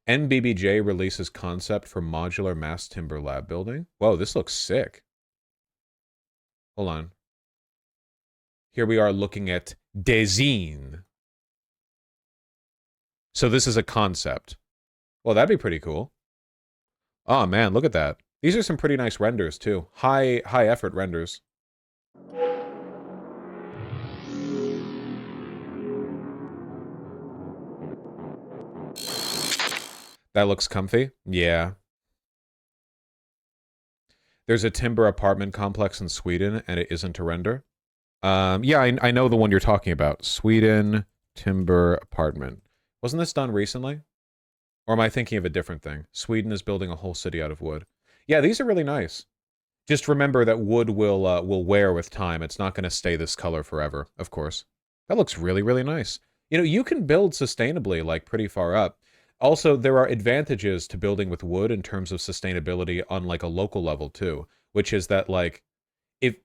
NBBJ releases concept for modular mass timber lab building. Whoa, this looks sick. Hold on. Here we are looking at Design. So this is a concept. Well, that'd be pretty cool. Oh man, look at that. These are some pretty nice renders too. High effort renders. That looks comfy. Yeah. There's a timber apartment complex in Sweden, and it isn't a render. Yeah, I know the one you're talking about. Sweden timber apartment. Wasn't this done recently? Or am I thinking of a different thing? Sweden is building a whole city out of wood. Yeah, these are really nice. Just remember that wood will wear with time. It's not going to stay this color forever, of course. That looks really, really nice. You know, you can build sustainably, like, pretty far up. Also, there are advantages to building with wood in terms of sustainability on, like, a local level, too. Which is that, like, if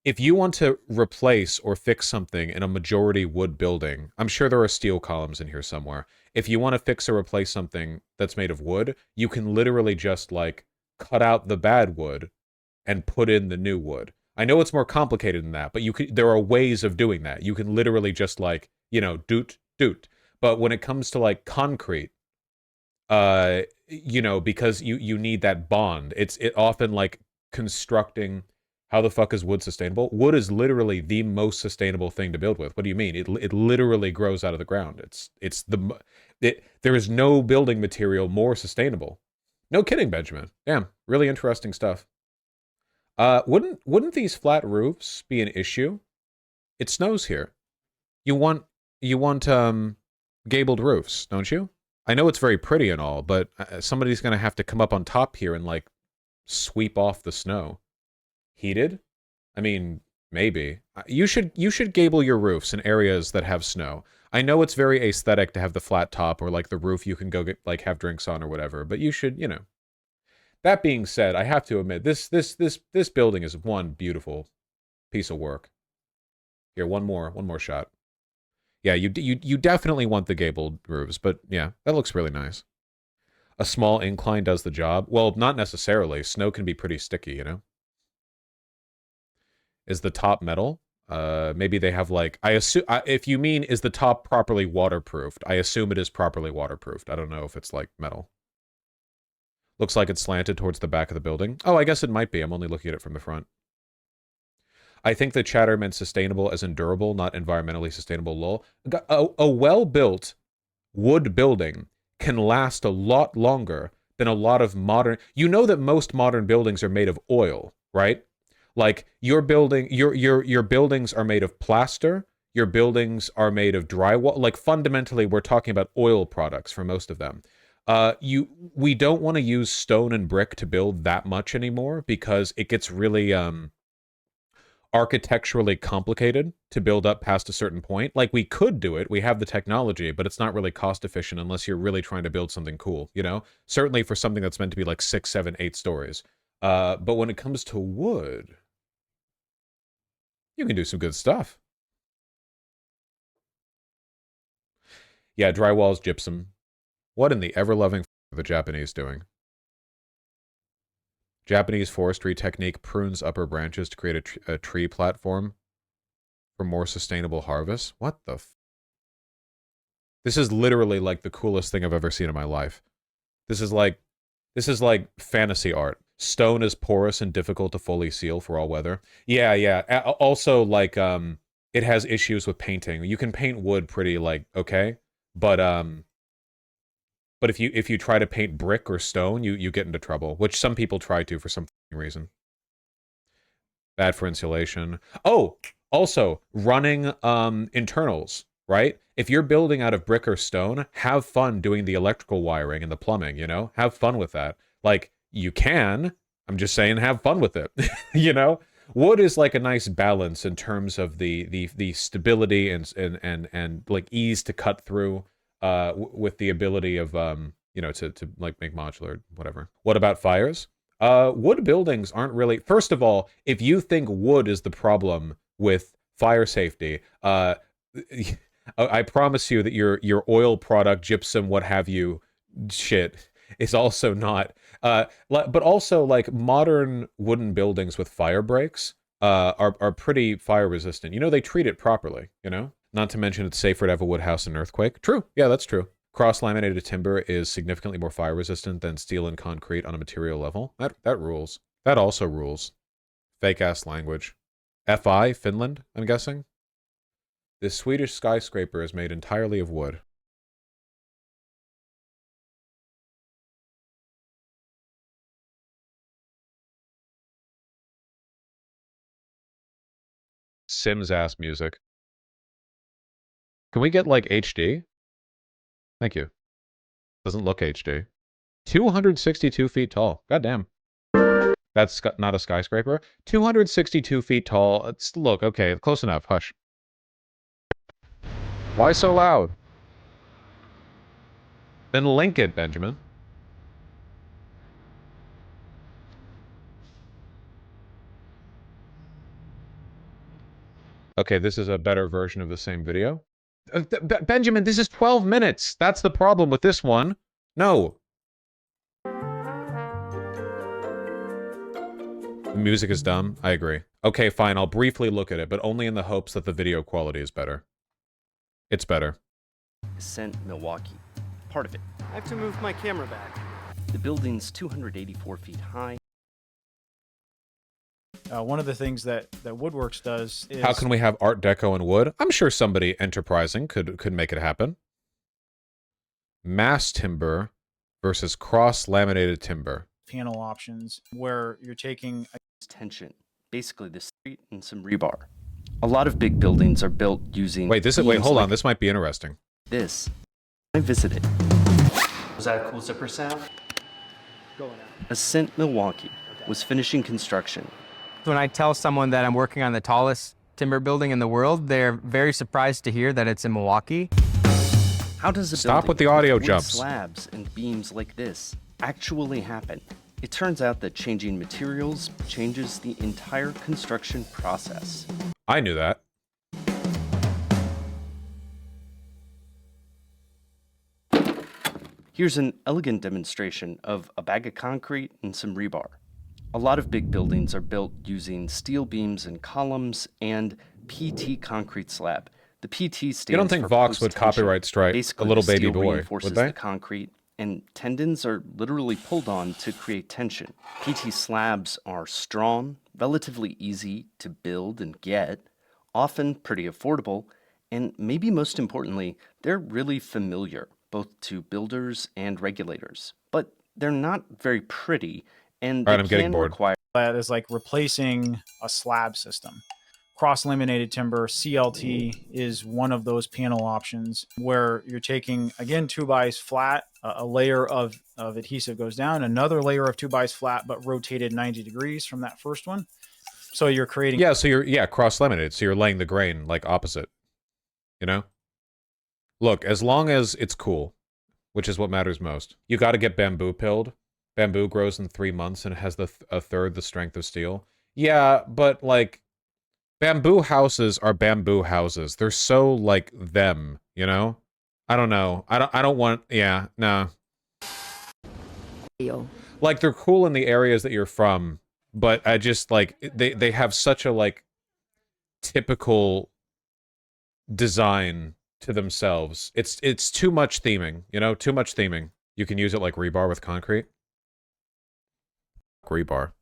if you want to replace or fix something in a majority wood building, I'm sure there are steel columns in here somewhere. If you want to fix or replace something that's made of wood, you can literally just, like, cut out the bad wood and put in the new wood. I know it's more complicated than that, but there are ways of doing that. You can literally just, like, you know, doot doot. But when it comes to, like, concrete, you know, because you need that bond. It often, like, constructing. How the fuck is wood sustainable? Wood is literally the most sustainable thing to build with. What do you mean? It literally grows out of the ground. There is no building material more sustainable. No kidding, Benjamin. Damn, really interesting stuff. Wouldn't these flat roofs be an issue? It snows here. You want gabled roofs, don't you? I know it's very pretty and all, but somebody's gonna have to come up on top here and, like, sweep off the snow. Heated? I mean, maybe. You should gable your roofs in areas that have snow. I know it's very aesthetic to have the flat top or, like, the roof you can go get, like, have drinks on or whatever, but you should, you know. That being said, I have to admit this building is one beautiful piece of work. Here, one more shot. Yeah, you definitely want the gabled roofs, but yeah, that looks really nice. A small incline does the job. Well, not necessarily. Snow can be pretty sticky, you know. Is the top metal? Maybe they have, like, I assume, if you mean is the top properly waterproofed, I assume it is properly waterproofed. I don't know if it's, like, metal. Looks like it's slanted towards the back of the building. Oh, I guess it might be. I'm only looking at it from the front. I think the chatter meant sustainable as in durable, not environmentally sustainable, lol. A well-built wood building can last a lot longer than a lot of modern... You know that most modern buildings are made of oil, right? Like, your buildings are made of plaster, your buildings are made of drywall. Like, fundamentally, we're talking about oil products for most of them. We don't want to use stone and brick to build that much anymore because it gets really architecturally complicated to build up past a certain point. Like, we could do it, we have the technology, but it's not really cost efficient unless you're really trying to build something cool, you know? Certainly for something that's meant to be like 6, 7, 8 stories. But when it comes to wood, you can do some good stuff. Yeah, drywall's gypsum. What in the ever-loving are the Japanese doing? Japanese forestry technique prunes upper branches to create a tree platform for more sustainable harvest. What the This is literally, like, the coolest thing I've ever seen in my life. This is like fantasy art. Stone is porous and difficult to fully seal for all weather. Yeah. Also, like, it has issues with painting. You can paint wood pretty, like, okay, but if you try to paint brick or stone, you get into trouble, which some people try to for some reason. Bad for insulation. Oh, also, running internals, right? If you're building out of brick or stone, have fun doing the electrical wiring and the plumbing, you know? Have fun with that. Like, you can. I'm just saying, have fun with it. You know? Wood is like a nice balance in terms of the stability and like ease to cut through with the ability of you know, to like make modular whatever. What about fires? Wood buildings aren't really... First of all, if you think wood is the problem with fire safety, I promise you that your oil product, gypsum, what have you, shit is also not. But also like modern wooden buildings with fire breaks are pretty fire resistant. You know, they treat it properly. You know, not to mention it's safer to have a wood house in an earthquake. True, yeah, that's true. Cross-laminated timber is significantly more fire resistant than steel and concrete on a material level. That rules. That also rules. Fake ass language. FI, Finland, I'm guessing. This Swedish skyscraper is made entirely of wood. Sims ass music. Can we get like HD? Thank you. Doesn't look HD. 262 feet tall. Goddamn. That's not a skyscraper. 262 feet tall. Look, okay, close enough. Hush. Why so loud? Then link it, Benjamin. Okay, this is a better version of the same video. Benjamin, this is 12 minutes. That's the problem with this one. No. The music is dumb. I agree. Okay, fine. I'll briefly look at it, but only in the hopes that the video quality is better. It's better. Sent Milwaukee. Part of it. I have to move my camera back. The building's 284 feet high. One of the things that Woodworks does is... How can we have Art Deco and wood? I'm sure somebody enterprising could make it happen. Mass timber versus cross-laminated timber. Panel options where you're taking... Tension. Basically the street and some rebar. A lot of big buildings are built using... Wait, hold on. This might be interesting. This. I visited. Was that a cool zipper sound? Going out. Ascent Milwaukee was finishing construction. When I tell someone that I'm working on the tallest timber building in the world, they're very surprised to hear that it's in Milwaukee. How does a Stop building with the audio wood jumps. Slabs and beams like this actually happen? It turns out that changing materials changes the entire construction process. I knew that. Here's an elegant demonstration of a bag of concrete and some rebar. A lot of big buildings are built using steel beams and columns and PT concrete slab. The PT stands for You don't think Vaush would copyright strike Basically, a little the baby steel boy, reinforces would they? the concrete, and tendons are literally pulled on to create tension. PT slabs are strong, relatively easy to build and get, often pretty affordable, and maybe most importantly, they're really familiar, both to builders and regulators. But they're not very pretty, and All right, they I'm getting can bored. require That is like replacing a slab system. Cross-laminated timber, CLT, is one of those panel options where you're taking, again, 2x flat, a layer of adhesive goes down, another layer of 2x flat, but rotated 90 degrees from that first one. So you're creating... Yeah, so you're cross-laminated, so you're laying the grain, like, opposite. You know? Look, as long as it's cool, which is what matters most. You gotta get bamboo pilled. Bamboo grows in 3 months and it has a third the strength of steel. Yeah, but, like, bamboo houses are bamboo houses. They're so, like, them, you know? I don't know. I don't want... Yeah, no. Like, they're cool in the areas that you're from, but I just, like, they have such a, like, typical design to themselves. It's too much theming, you know? Too much theming. You can use it like rebar with concrete. Rebar.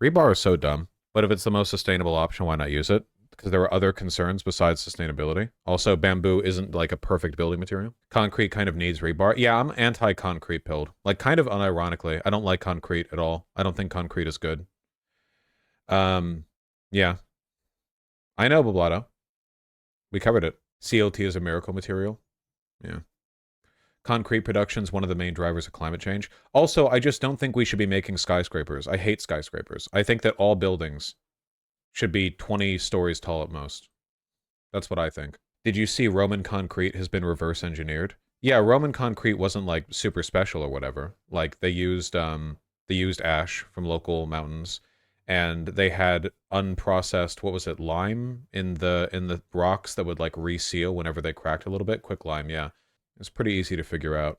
Rebar is so dumb, but if it's the most sustainable option, why not use it? Because there are other concerns besides sustainability. Also, bamboo isn't like a perfect building material. Concrete kind of needs rebar. Yeah, I'm anti-concrete pilled. Like, kind of unironically. I don't like concrete at all. I don't think concrete is good. Yeah. I know, Boblato. We covered it. CLT is a miracle material. Yeah. Concrete production is one of the main drivers of climate change. Also, I just don't think we should be making skyscrapers. I hate skyscrapers. I think that all buildings should be 20 stories tall at most. That's what I think. Did you see Roman concrete has been reverse engineered? Yeah, Roman concrete wasn't like super special or whatever. Like they used ash from local mountains, and they had unprocessed, what was it, lime in the rocks that would like reseal whenever they cracked a little bit. Quick lime, yeah. It's pretty easy to figure out.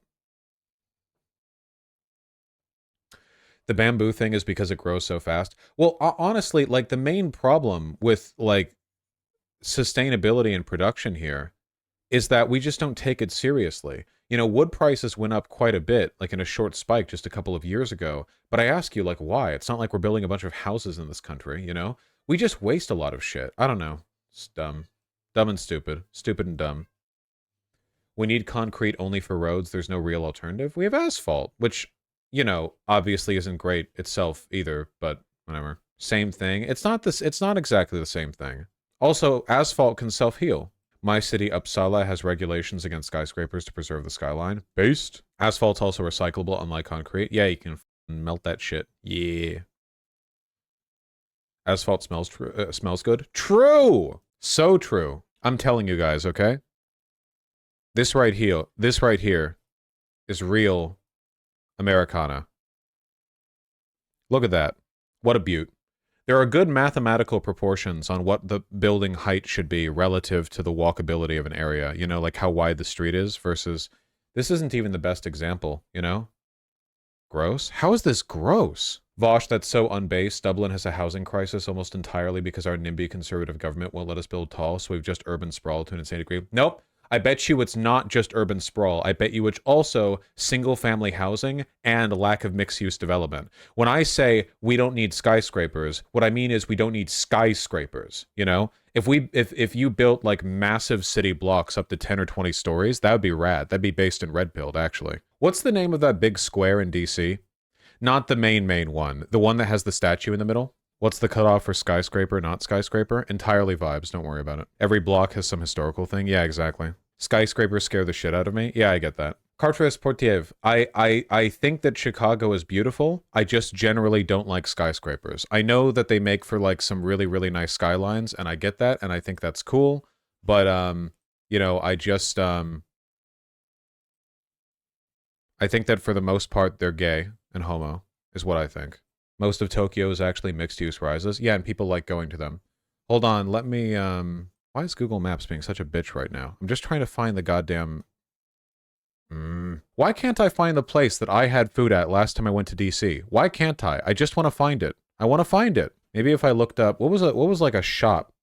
The bamboo thing is because it grows so fast. Well, honestly, like the main problem with like sustainability and production here is that we just don't take it seriously. You know, wood prices went up quite a bit, like in a short spike just a couple of years ago. But I ask you, like, why? It's not like we're building a bunch of houses in this country, you know? We just waste a lot of shit. I don't know. It's dumb. Dumb and stupid. Stupid and dumb. We need concrete only for roads. There's no real alternative. We have asphalt, which, you know, obviously isn't great itself either, but whatever. Same thing. It's not this. It's not exactly the same thing. Also, asphalt can self-heal. My city, Uppsala, has regulations against skyscrapers to preserve the skyline. Based. Asphalt's also recyclable, unlike concrete. Yeah, you can melt that shit. Yeah. Asphalt smells good. True! So true. I'm telling you guys, okay? This right here is real Americana. Look at that. What a beaut. There are good mathematical proportions on what the building height should be relative to the walkability of an area. You know, like how wide the street is versus... This isn't even the best example, you know? Gross? How is this gross? Vaush, that's so unbased. Dublin has a housing crisis almost entirely because our NIMBY conservative government won't let us build tall, so we've just urban sprawl to an insane degree. Nope. I bet you it's not just urban sprawl. I bet you it's also single-family housing and lack of mixed-use development. When I say we don't need skyscrapers, what I mean is we don't need skyscrapers, you know? If you built, like, massive city blocks up to 10 or 20 stories, that would be rad. That'd be based in red pilled, actually. What's the name of that big square in D.C.? Not the main one. The one that has the statue in the middle? What's the cutoff for skyscraper, not skyscraper? Entirely vibes, don't worry about it. Every block has some historical thing. Yeah, exactly. Skyscrapers scare the shit out of me. Yeah, I get that. Cartres Portiev, I think that Chicago is beautiful. I just generally don't like skyscrapers. I know that they make for like some really, really nice skylines, and I get that, and I think that's cool. But, you know, I think that for the most part, they're gay and homo, is what I think. Most of Tokyo is actually mixed-use rises. Yeah, and people like going to them. Hold on, let me, why is Google Maps being such a bitch right now? I'm just trying to find the goddamn... Why can't I find the place that I had food at last time I went to DC? Why can't I? I just want to find it. I want to find it. Maybe if I looked up... What was like a shop?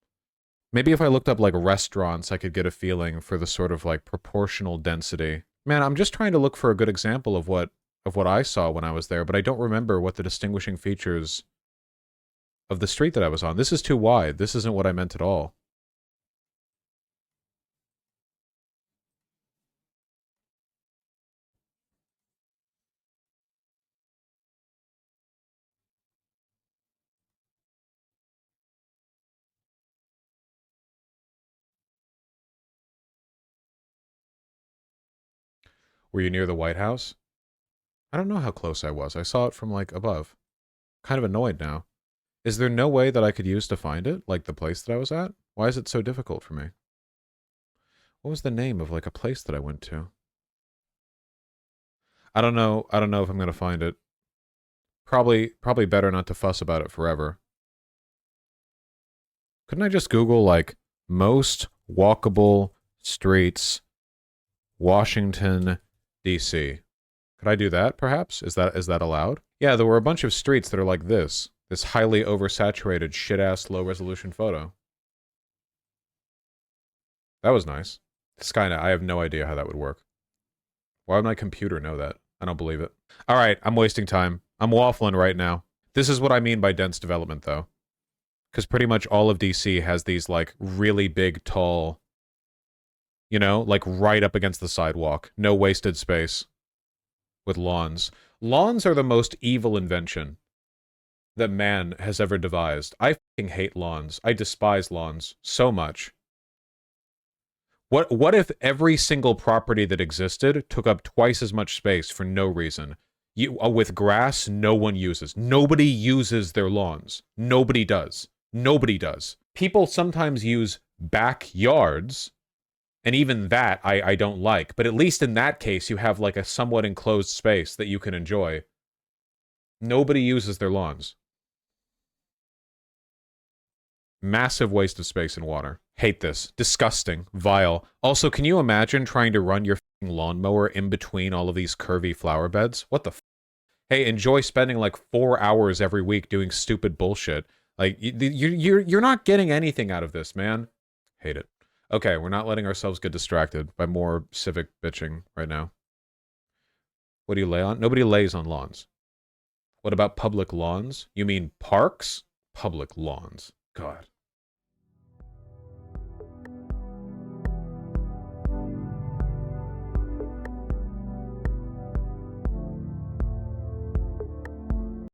Maybe if I looked up like restaurants, I could get a feeling for the sort of like proportional density. Man, I'm just trying to look for a good example of what I saw when I was there, but I don't remember what the distinguishing features of the street that I was on. This is too wide. This isn't what I meant at all. Were you near the White House? I don't know how close I was. I saw it from, like, above. Kind of annoyed now. Is there no way that I could use to find it? Like the place that I was at? Why is it so difficult for me? What was the name of, like, a place that I went to? I don't know if I'm gonna find it. Probably better not to fuss about it forever. Couldn't I just Google, like, most walkable streets, Washington, D.C.? Could I do that, perhaps? Is that allowed? Yeah, there were a bunch of streets that are like this. This highly oversaturated, shit-ass, low-resolution photo. That was nice. Skynet, I have no idea how that would work. Why would my computer know that? I don't believe it. Alright, I'm wasting time. I'm waffling right now. This is what I mean by dense development, though. Because pretty much all of DC has these, like, really big, tall... You know? Like, right up against the sidewalk. No wasted space. With lawns. Lawns are the most evil invention that man has ever devised. I fucking hate lawns. I despise lawns so much. What if every single property that existed took up twice as much space for no reason? With grass, no one uses. Nobody uses their lawns. Nobody does. Nobody does. People sometimes use backyards, and even that I don't like. But at least in that case, you have like a somewhat enclosed space that you can enjoy. Nobody uses their lawns. Massive waste of space and water. Hate this. Disgusting. Vile. Also, can you imagine trying to run your f***ing lawnmower in between all of these curvy flower beds? What the f***? hey, enjoy spending like 4 hours every week doing stupid bullshit. Like you're not getting anything out of this, man. Hate it. Okay, we're not letting ourselves get distracted by more civic bitching right now. What do you lay on? Nobody lays on lawns. What about public lawns? You mean parks? Public lawns. God.